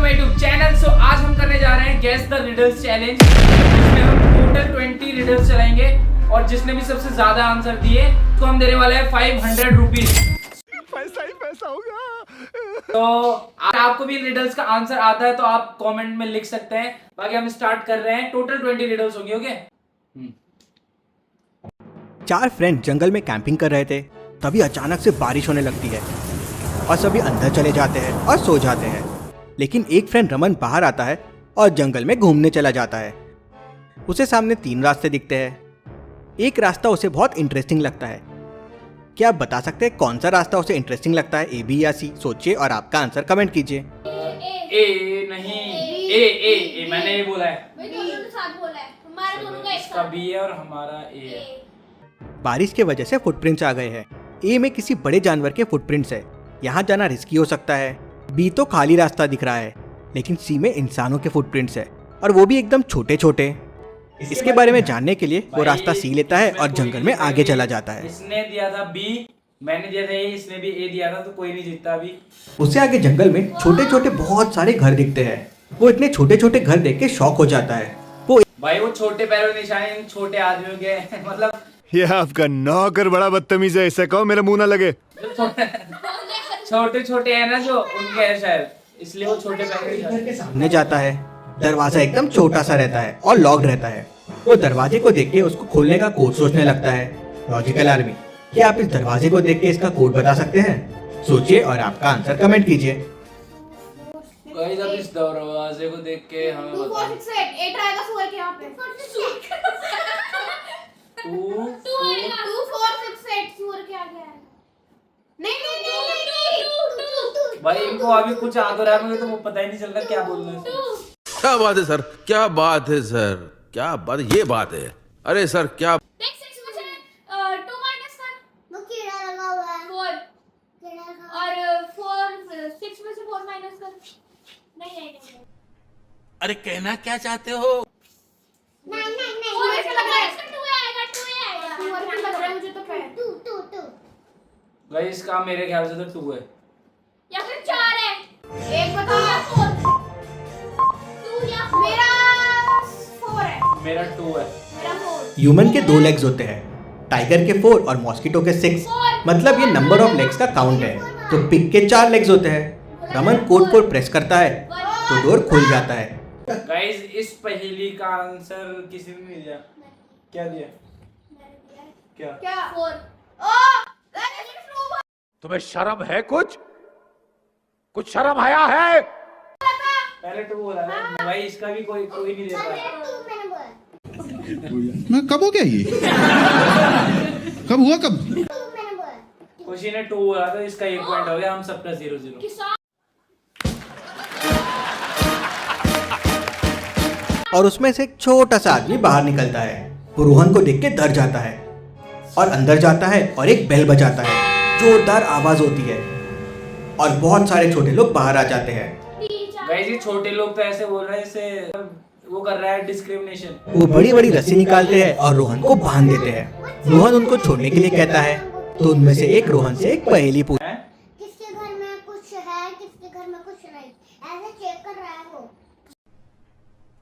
My YouTube channel. सो आज हम करने जा रहे हैं गेस द रिडल्स चैलेंज, जिसमें हम टोटल 20 रिडल्स चलाएंगे और जिसने भी सबसे ज्यादा आंसर दिए तो हम देने वाले हैं 500 रुपीज। पैसा ही पैसा होगा। तो अगर आपको भी रिडल्स का आंसर आता है तो आप कमेंट में लिख सकते हैं। बाकी हम स्टार्ट कर रहे हैं। टोटल 20 रिडल्स होंगे। ओके। चार फ्रेंड जंगल में कैंपिंग कर रहे थे, तभी अचानक से बारिश होने लगती है और सभी अंदर चले जाते हैं और सो जाते हैं। लेकिन एक फ्रेंड रमन बाहर आता है और जंगल में घूमने चला जाता है। उसे सामने 3 रास्ते दिखते हैं। एक रास्ता उसे बहुत इंटरेस्टिंग लगता है। क्या आप बता सकते हैं कौन सा रास्ता उसे इंटरेस्टिंग लगता है, ए, बी या सी? सोचिए और आपका आंसर कमेंट कीजिए। ए नहीं, ए मैंने ए बोला है। इसका बी है और हमारा ए है। बारिश की वजह से फुटप्रिंट्स आ गए हैं। ए में किसी बड़े जानवर के फुटप्रिंट्स है, यहाँ जाना रिस्की हो सकता है। बी तो खाली रास्ता दिख रहा है, लेकिन सी में इंसानों के फुटप्रिंट्स है और वो भी एकदम छोटे छोटे। इसके बारे में जानने के लिए वो रास्ता सी लेता है और जंगल में आगे चला जाता है। इसने दिया था बी, मैंने दिया था ए, इसने भी ए दिया था, तो कोई नहीं जीतता अभी। उससे आगे जंगल में छोटे छोटे बहुत सारे घर दिखते हैं। वो इतने छोटे छोटे घर देख के शॉक हो जाता है। भाई वो छोटे पैरों के निशान इन छोटे आदमियों के मतलब ये आपका नौकर बड़ा बदतमीज है, इससे कहो मेरा मुंह ना लगे। छोटे छोटे है ना जो उनके है शायद, इसलिए वो छोटे पैरों के सामने जाता है। दरवाजा एकदम छोटा सा रहता है और लॉक्ड रहता है। वो दरवाजे को देख के उसको खोलने का कोड सोचने लगता है। लॉजिकल आर्मी, क्या आप इस दरवाजे को देख के इसका कोड बता सकते हैं? सोचिए और आपका आंसर कमेंट कीजिए। गाइस अब इस दरवाजे को देख के हमें बता 248 आएगा सुअर के यहाँ पे 2468 सुअर के आगे आएगा। नहीं भाई इनको अभी कुछ आ तो रहा है, मुझे तो वो पता ही नहीं चल रहा क्या बोलना है। क्या बात है सर, क्या बात है सर, क्या बात, ये बात है। अरे सर क्या 2 माइनस कर, वो कीड़ा लगा हुआ है 4 और 4 6 में से 4 माइनस कर। नहीं अरे कहना क्या चाहते हो? नहीं 4 ऐसे लग रहा है। 2 आएगा 2 लग रहा है मुझे तो। 2 गाइस इसका मेरे ख्याल से तो 2 है या फिर 4 है। एक बता 4 2 या मेरा 4 है। मेरा 2 है। मेरा 4। ह्यूमन के 2 लेग्स होते हैं, टाइगर के 4 और मॉस्किटो के 6। मतलब ये नंबर ऑफ लेग्स का काउंट है। तो पिग के 4 लेग्स होते हैं। रमन कोड 4 प्रेस करता है तो डोर खुल जाता है। गाइस इस पहेली का आंसर किसी ने नहीं दिया। क्या दिया? क्या 4 ओ तुम्हें शर्म है? कुछ शर्म आया है? पहले 2 बोला था भाई, इसका भी कोई नहीं देता। मैंने बोला मैं कब हो गया ये? कब हुआ कब? मैंने बोला खुशी ने 2 बोला था, इसका 1 पॉइंट हो गया। हम सबका 0-0। और उसमें से एक छोटा सा आदमी बाहर निकलता है। वो रोहन को देख के डर जाता है और अंदर जाता है और एक बेल बजाता है। जोरदार आवाज होती है और बहुत सारे छोटे लोग बाहर आ जाते हैं। गाइस ये छोटे लोग तो ऐसे बोल रहे हैं जैसे वो कर रहा है डिस्क्रिमिनेशन। वो बड़ी बड़ी रस्सी निकालते हैं और रोहन को बांध देते हैं। रोहन उनको छोड़ने के लिए कहता है तो उनमें से एक रोहन से एक पहेली पूछता है। किसके घर में कुछ है, किसके घर में कुछ नहीं, ऐसे चेक कर रहा है वो।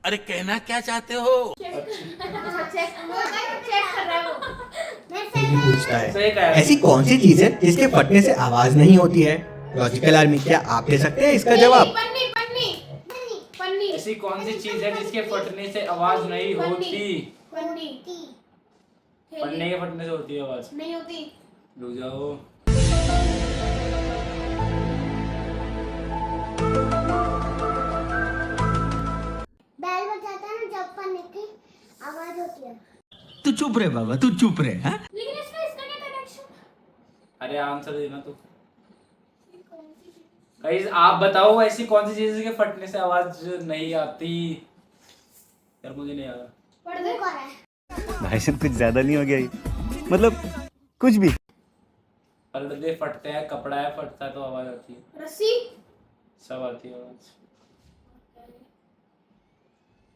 अरे कहना क्या चाहते हो? चेक कर रहा है वो। पूछता है सही कहा है। ऐसी कौन सी चीज है जिसके फटने से आवाज नहीं होती है? लॉजिकल आर्मी, क्या आप दे सकते हैं इसका जवाब? पन्नी ऐसी कौन सी चीज है जिसके फटने से आवाज नहीं होती? पन्ने के फटने से होती है आवाज। नहीं होती। रुक जाओ। बैल बजाता है ना जब पन्ने की आवाज होती है। तू चुप रहे बाबा, तू चुप रहे। हाँ? लेकिन इसका क्या कनेक्शन? अरे आंसर देना तो। गाइस आप बताओ ऐसी कौन सी चीज है जिसके फटने से आवाज नहीं आती? यार मुझे नहीं आ रहा। पढ़ दे कौन है? भाई साहब कुछ ज्यादा नहीं हो गया ये? मतलब कुछ भी। पर्दे फटते हैं, कपड़ा है फटता है तो आवाज आती है। रस्सी सब आती है आवाज।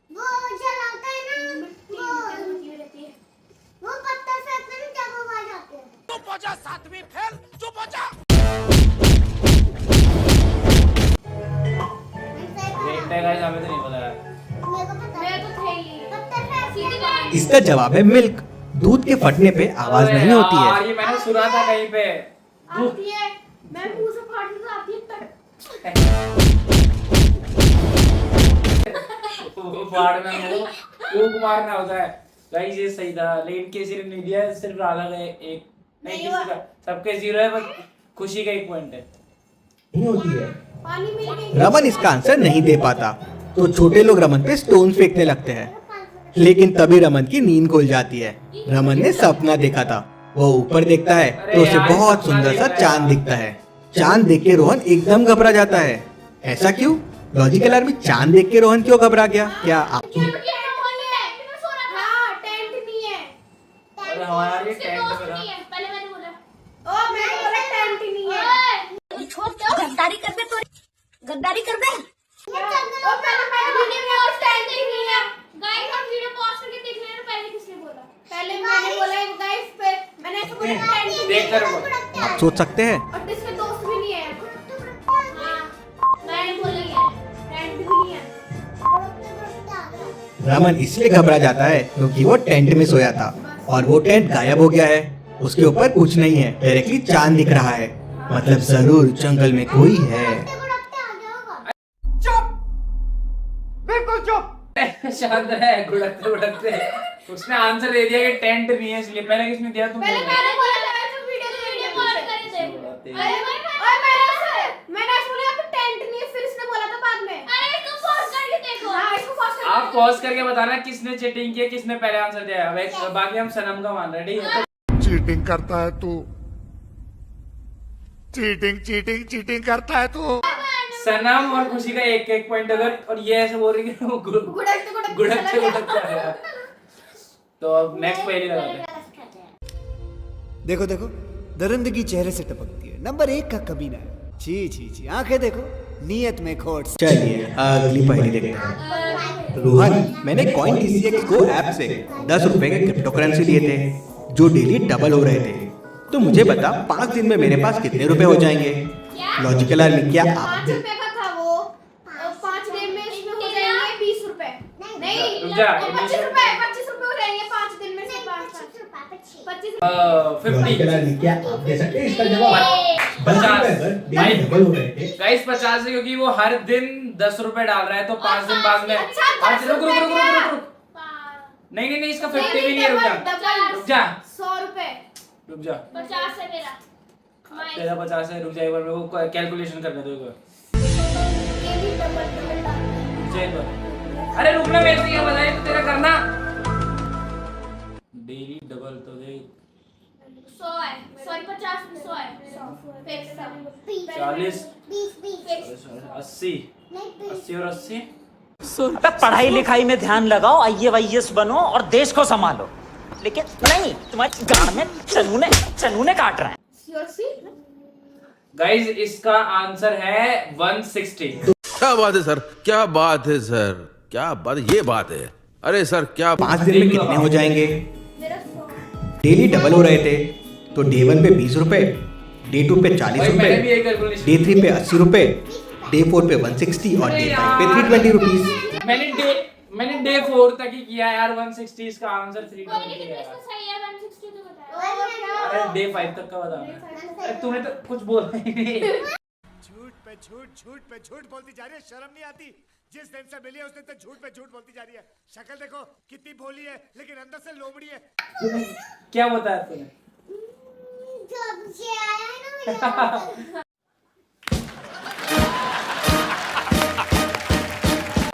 वो जलाता है ना, वो पत्ता फेंकते हैं जब आवाज आती है। चुप हो जा सातवीं फेल, चुप हो जा। है गाइस, हमें तो नहीं पता है। मैं तो थे ही सीधी बात। इसका जवाब है मिल्क। दूध के फटने पे आवाज अरे नहीं होती यार, है। ये मैंने सुना था कहीं पे। आती है, मैं मुंह से फाड़ के आती है तक। वो फाड़ना है, फूंक मारना होता है। गाइस ये सही था, लेकिन किसी ने नहीं दिया, सिर्फ राधा का एक नहीं, नहीं किसी हुआ। का सबके 0 है, बस खुशी का 1 पॉइंट है। नहीं होती है। पानी मिल गई। रमन इसका आंसर नहीं दे पाता तो छोटे लोग रमन पे स्टोन फेंकने लगते हैं। लेकिन तभी रमन की नींद खुल जाती है। रमन ने सपना देखा था। वो ऊपर देखता है तो उसे बहुत सुंदर सा चांद दिखता है। चांद देख के रोहन एकदम घबरा जाता है। ऐसा क्यों? लॉजिकल आर्मी, चांद देख के रोहन क्यों घबरा गया? क्या आप हाँ, टेंट नहीं है। अरे हमारे उसके टेंट दोस्त में था। नहीं है, पहले मैंने बोला। ओ मैंने बोला टेंट ही नहीं है। छोड़ क्या गद्दारी कर दे, तो गद्दारी कर दे। ओ पहले मैंने वीडियो में और टेंट ही नहीं है। गाइस आप वीडियो पॉज करके देख लेना, पहले किसने बोला? पहले मैंने बोला गाइस, पे मैंने ऐसा बोला टेंट ही नहीं देख कर बोल। है। आप सोच सकते हैं और जिसके दोस्त भी नहीं है। हाँ, मैंने बोला ही है, टेंट भी नहीं है। रमन इसलिए घबरा जाता है क्योंकि वो टेंट में सोया था और वो टेंट गायब हो गया है। उसके ऊपर कुछ नहीं है, डायरेक्टली चांद दिख रहा है। मतलब जरूर जंगल में कोई है। शांत है, गुड़कते गुड़कते उसने आंसर दे दिया कि टेंट नहीं है, इसलिए पहले किसने दिया? तुम पहले बोलो। मैंने बोला था ऐसे वीडियो पॉज करे थे। अरे मैंने ऐसे बोला कि टेंट नहीं है, फिर इसने बोला था बाद में। अरे इसको पॉज करके देखो। हाँ, इसको पॉज करके आप पॉज करके बताना किसने चीटिंग किया, किसने पहले आंसर दिया है। अब बाकी हम सनम का मान रहे हैं, ठीक है? चीटिंग करता है तू, चीटिंग चीटिंग चीटिंग करता है तू। सनम और खुशी का 1-1 पॉइंट अगर, और ये ऐसे बोल रही कि वो गुड़कते गुड़कते गुड़कते आया। तो अब नेक्स्ट पहली लगाते हैं। देखो देखो, दरिंदगी चेहरे से टपकती है। नंबर 1 का कमीना है। छी छी छी, आंखें देखो, नीयत में खोट। चलिए अगली पहेली देखते हैं। रोहन, मैंने कॉइन DCX Go ऐप से 10 रुपए के क्रिप्टो करेंसी लिए थे जो डेली डबल हो रहे थे। तो मुझे बता 5 दिन में मेरे पास कितने रुपए हो जाएंगे? लॉजिकल आर्मी, क्या आप 5 रुपए का था वो। 5 दिन में इसमें हो जाएंगे 20 रुपए। नहीं, रुक जा, 25 रुपए हो जाएंगे 5 दिन में से 25 लॉजिकल 50 आर्मी, क्या आप दे सकते हैं इसका जवाब? 50 डबल हो रहे थे। गाइस 50 है, क्योंकि वो हर दिन 10 रुपए डाल रहा है, तो 5 दिन बाद में। अच्छा, रुक रुक रुक रुक रुक। नहीं, इसका 50 भी नहीं है। रुक जा 100 रुपए। रुक जा। 50 है मेरा। तेरा 50 है, रुक जा एक बार, मेरे को कैलकुलेशन करने दो एक बार। ये भी डबल डाल। रुक जा एक बार। अरे रुकना, मैं क्या बताया तो तेरा करना। डेली डबल तो देख 100 है, सॉरी 50 में 100 है। 40 80 और 80। अबे पढ़ाई लिखाई में ध्यान लगाओ, IAS बनो और देश को संभालो। लेकिन नहीं, तुम्हारी गांड में चनूने काट रहे हैं। गाइस इसका आंसर है 160। क्या बात है सर, क्या बात है सर, क्या बात, ये बात है। अरे सर क्या 5 दिन में कितने हो जाएंगे? मेरा 100। डेली डबल हो रहे थे तो डे 1 पे 20 रुपए, डे 2 पे 40 भाई मैंने भी रुपए, एक कैलकुलेशन। डे 3 पे 80 रुपए, डे 4 पे 160 और डे 5 पे 320 रुपीस। मैंने डे 4 तक ही किया यार। 160 इसका आंसर 320 है यार। सही है 160 तो बताया। अरे डे 5 तक का बताना। अरे तुम्हें तो कुछ बोलना ही नहीं। झूठ पे झूठ, झूठ पे झूठ बोलती जा रही है, शर्म नहीं आती? जिस दिन से मिली है उस दिन से झूठ पे झूठ बोलती जा रही है। शक्ल देखो कितनी भोली है, लेकिन अंदर से लोमड़ी है। क्या बताया तूने? जब से आया है ना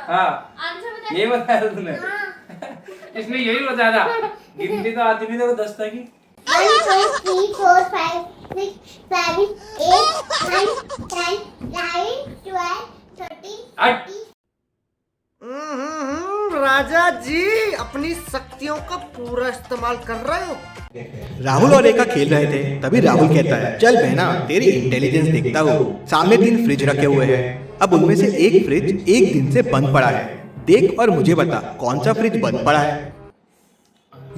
हाँ आंसर बता। ये बताया तूने? इसने यही बताया था। गिनती तो आती नहीं, तो 10 तक ही। 1 2 3 4 5 6 7 8 9 10 11 12 13 राजा जी अपनी शक्तियों का पूरा इस्तेमाल कर रहे हो। राहुल और रेखा खेल रहे थे तभी राहुल कहता है, चल बहना तेरी इंटेलिजेंस देखता हूँ। सामने 3 फ्रिज रखे हुए हैं। अब उनमें से एक फ्रिज 1 दिन से बंद पड़ा है। देख और मुझे बता कौन सा फ्रिज बंद पड़ा है?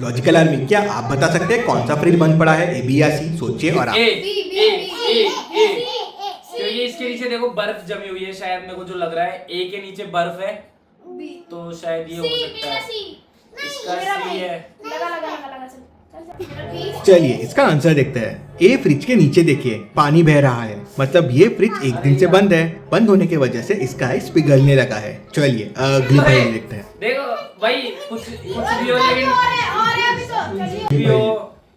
लॉजिकल आर्मी, क्या आप बता सकते हैं कौन सा फ्रिज बंद पड़ा है? A, B या C? सोचिए और आप। क्योंकि इसके नीचे देखो बर्फ जमी हुई है, शायद मेरे को जो लग रहा है ए के नीचे बर्फ है, तो शायद ये हो सकता है। इसका सी है। चलिए इसका आंसर देखते हैं। ए फ्रिज के नीचे देखिए पानी बह रहा है, मतलब ये फ्रिज एक दिन से बंद है। बंद होने की वजह से इसका आइस पिघलने लगा है। चलिए अगली पहेली देखते हैं। देखो भाई कुछ भी हो, लेकिन भी हो,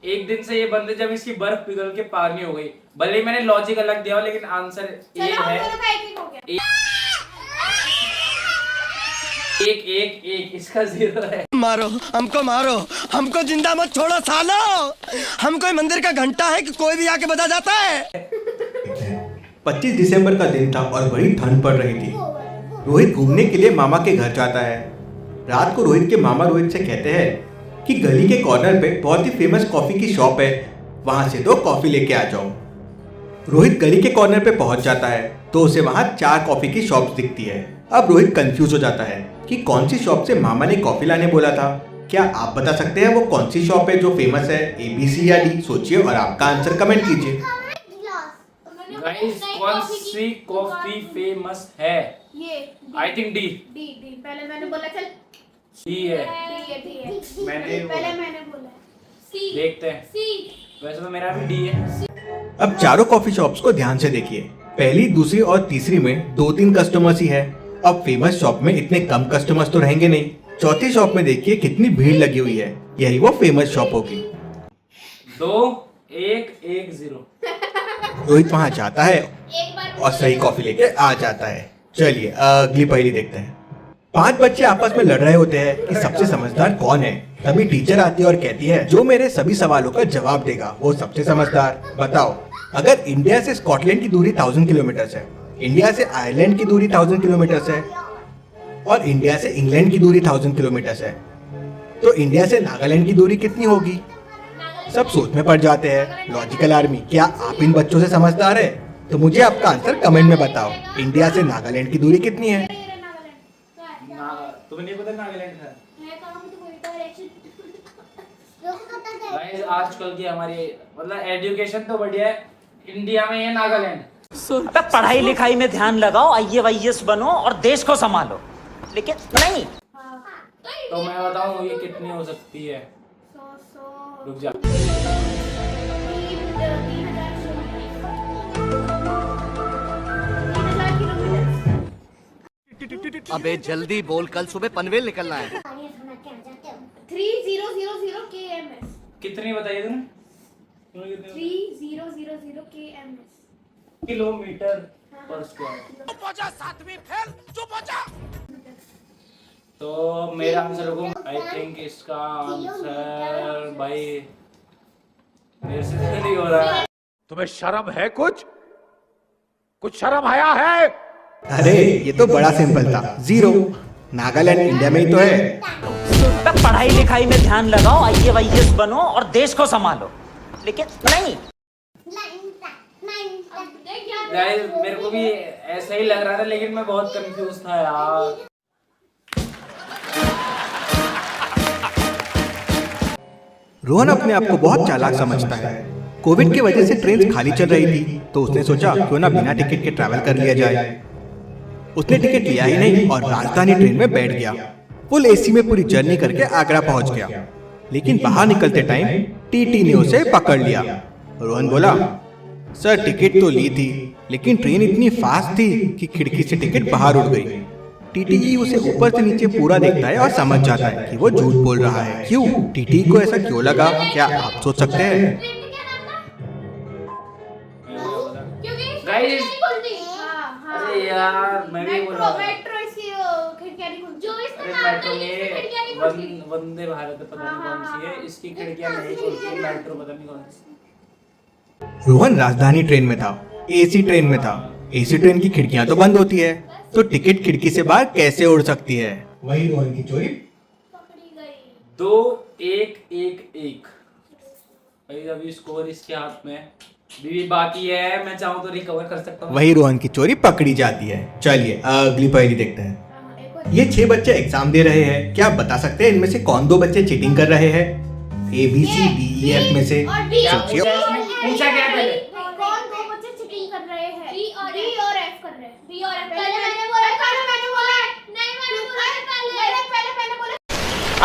एक दिन से ये बंद है जब इसकी बर्फ पिघल के पानी हो गई। भले ही मैंने लॉजिक अलग दिया हो, लेकिन आंसर ये है। एक इसका 0 है। मारो हमको जिंदा मत छोड़ो सालो। हम कोई मंदिर का घंटा है कि कोई भी आके बजा जाता है। 25 दिसंबर का दिन था और बड़ी ठंड पड़ रही थी। रोहित घूमने के लिए मामा के घर जाता है। रात को रोहित के मामा रोहित से कहते हैं कि गली के कॉर्नर पे बहुत ही फेमस कॉफी की शॉप है, वहां से 2 कॉफी लेके आ जाओ। रोहित गली के कॉर्नर पे पहुंच जाता है तो उसे वहां 4 कॉफी की शॉप्स दिखती है। अब रोहित कंफ्यूज हो जाता है कि कौन सी शॉप से मामा ने कॉफी लाने बोला था। क्या आप बता सकते हैं वो कौन सी शॉप है जो फेमस है, ABC या D? सोचिए और आपका आंसर कमेंट कीजिए। गाइस कौन सी कॉफी फेमस है? ये आई थिंक डी। पहले मैंने बोला चल डी है। पहले मैंने बोला सी। देखते हैं। वैसे तो मेरा भी डी है। अब चारों कॉफी शॉप्स को ध्यान से देखिए। पहली, दूसरी और तीसरी में 2-3 कस्टमर्स ही है। अब फेमस शॉप में इतने कम कस्टमर्स तो रहेंगे नहीं। चौथी शॉप में देखिए कितनी भीड़ लगी हुई है, यही वो फेमस शॉप होगी। 2-1-1-0। रोहित वहां जाता है और सही कॉफी लेके आ जाता है। चलिए अगली पहेली देखते हैं। 5 बच्चे आपस में लड़ रहे होते हैं कि सबसे समझदार कौन है। तभी टीचर आती है और कहती है जो मेरे सभी सवालों का जवाब देगा वो सबसे समझदार। बताओ, अगर इंडिया से स्कॉटलैंड की दूरी 1000 किलोमीटर है, इंडिया से आयरलैंड की दूरी 1000 किलोमीटर है और इंडिया से इंग्लैंड की दूरी 1000 किलोमीटर है, तो इंडिया से नागालैंड की दूरी कितनी होगी? सब सोच में पड़ जाते हैं। लॉजिकल आर्मी, क्या आप इन बच्चों से समझदार है? तो मुझे आपका आंसर कमेंट में बताओ। इंडिया से नागालैंड की दूरी कितनी है? तुम्हें नहीं पता नागालैंड का? गाइस आजकल की हमारी मतलब एजुकेशन तो बढ़िया है। इंडिया में है नागालैंड। अबे पढ़ाई लिखाई में ध्यान लगाओ, IAS बनो और देश को संभालो, लेकिन नहीं। तो मैं बताऊं ये कितनी हो सकती है? रुक जा। 3000 अबे जल्दी बोल, कल सुबह पनवेल निकलना है। 3000 kms। कितनी बताइए तुमने? 3000 kms। किलोमीटर पर स्क्वायर। तो मेरा आंसर रुको। आई थिंक इसका आंसर भाई मेरे से नहीं हो रहा है। तुम्हें शर्म है? कुछ शर्म आया है? अरे ये तो बड़ा सिंपल था, 0। नागालैंड इंडिया में ही तो है। अबे पढ़ाई लिखाई में ध्यान लगाओ, IAS बनो और देश को संभालो, लेकिन नहीं। गाइस मेरे को भी ऐसा ही लग रहा था, लेकिन मैं बहुत कंफ्यूज था यार। रोहन अपने आप को बहुत चालाक समझता है। कोविड की वजह से ट्रेन खाली चल रही थी तो उसने सोचा क्यों ना बिना टिकट के ट्रैवल कर लिया जाए। उसने टिकट लिया ही नहीं और राजधानी ट्रेन में बैठ गया। फुल AC में पूरी जर्नी करके आगरा पहुंच गया। लेकिन बाहर निकलते टाइम TT ने उसे पकड़ लिया। रोहन बोला, सर टिकट तो ली थी, लेकिन ट्रेन इतनी फास्ट थी कि खिड़की से टिकट बाहर उड़ गई। TT उसे ऊपर से नीचे पूरा देखता है और समझ जाता है कि वो झूठ बोल रहा है। क्यों? TT को ऐसा क्यों लगा? क्या आप सोच सकते हैं? गाइस अरे यार मैं भी बोल रहा हूँ। मेट्रो इसकी खिड़कियां नहीं खुलती। जो इसका अरे नाम मेट्रो नहीं है, खिड़कियां नहीं में खुलती। वंदे भारत पता नहीं कौन सी है, इसकी खिड़कियां नहीं खुलती। मेट्रो पता नहीं कौन सी। रोहन राजधानी ट्रेन में था, AC ट्रेन में था। AC ट्रेन की खिड़कियां तो बंद होती है, तो टिकट खिड़की से बाहर कैसे उड़ सकती है? वही रोहन की चोरी पकड़ी गई। 2-1-1-1। भाई अभी स्कोर इसके हाथ में भी बाकी है। मैं चाहूँ तो रिकवर कर सकता हूँ। वही रोहन की चोरी पकड़ी जाती है। चलिए अगली पहेली देखते हैं। ये 6 बच्चे एग्जाम दे रहे हैं। क्या आप बता सकते हैं इनमें से कौन 2 बच्चे चीटिंग कर रहे हैं? ABCDEF में से सोचिए। पूछा क्या पहले? कौन 2 बच्चे चीटिंग कर रहे हैं? D और बी और एफ पहले मैंने बोला नहीं मैंने बोला पहले बोला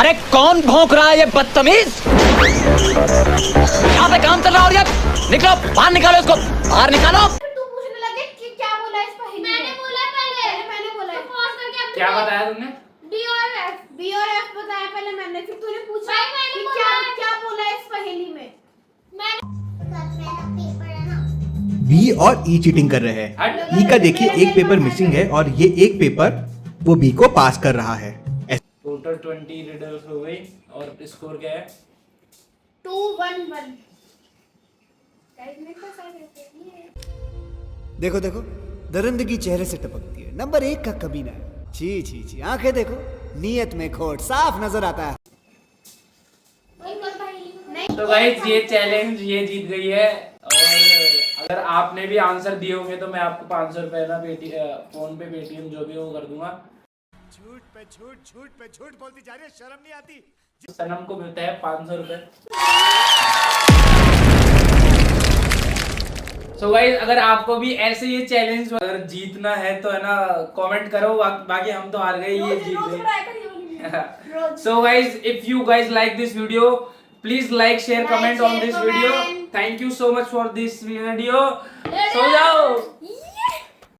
अरे कौन भौंक रहा है ये बदतमीज? यहाँ पे काम चल रहा है और ये निकलो बाहर, निकालो इसको बाहर निकालो। फिर तू पूछने लगे कि क्या बोला इस पहेली में। मैंने बोला पहले मैंने बोला तो पॉज करके अब क्या बताया तुमने? बी और एफ बताया पहले मैंने, फिर तूने पूछा कि क्या बोला इस पहेली में। बी और ई चीटिंग कर रहे हैं। ई का देखिए एक पेपर मिसिंग है और ये एक पेपर वो बी को पास कर रहा है। टोटल 20 रिडल्स हो गई और स्कोर क्या है? 2-1-1। देखो देखो दरिंदगी चेहरे से टपकती है, नंबर 1 का कमीना है। छी छी छी, आंखें देखो नीयत में खोट साफ नजर आता है। तो गाइस ये चैलेंज ये जीत गई है और अगर आपने भी आंसर दिए होंगे तो मैं आपको 500 रुपए ना फोन पे पेटीएम जो भी वो कर दूंगा। झूठ पे झूठ, झूठ पे झूठ बोलती जा रही है, शर्म नहीं आती? सनम को मिलता है 500 रुपए। सो गाइस अगर आपको भी ऐसे ये चैलेंज अगर जीतना है तो है ना कमेंट करो, बाकी हम तो हार गए, ये जीत गए। So guys if you guys like this video please like share comment on this video. Thank you so much for this video. सो जाओ।